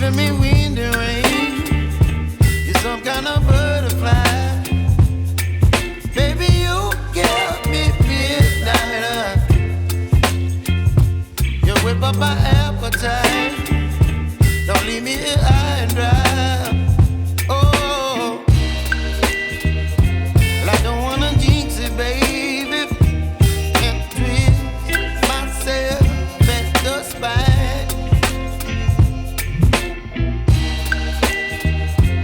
giving me wind and rain. You're some kind of butterfly. Baby, you give me midnight. You whip up my appetite. Don't leave me here high and dry. Oh, well, I don't wanna jinx it, baby, and twist myself at the spine.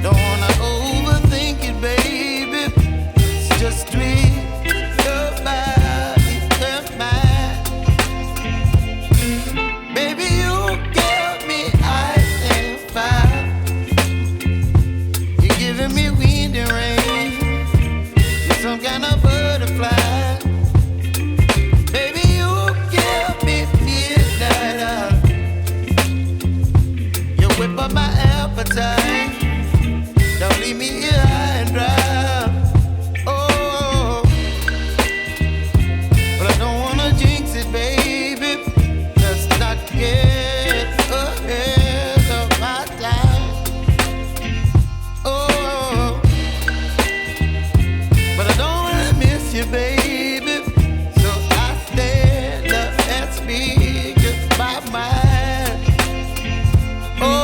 Don't wanna overthink it, baby. It's just twist your body and mine. Baby, you give me ice and fire. You're giving me wind and rain. You're some kind of butterfly. Baby, you give me midnight. You whip up my appetite. Don't leave me here high and dry. Oh, but I don't wanna jinx it, baby. Let's not get ahead of my time. Oh, but I don't wanna miss you, baby. So I stand up and speak just my mind. Oh.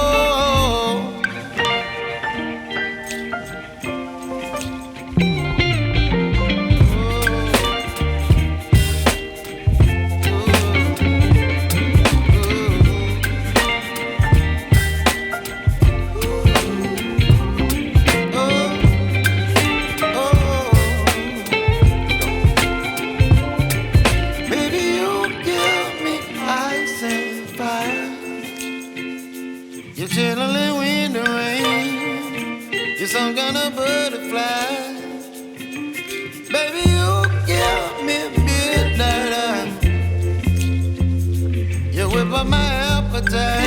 Baby, you give me ice and fire. You're chilling wind and rain. You're some kind of butterfly. Baby, you give me midnight. You whip up my appetite.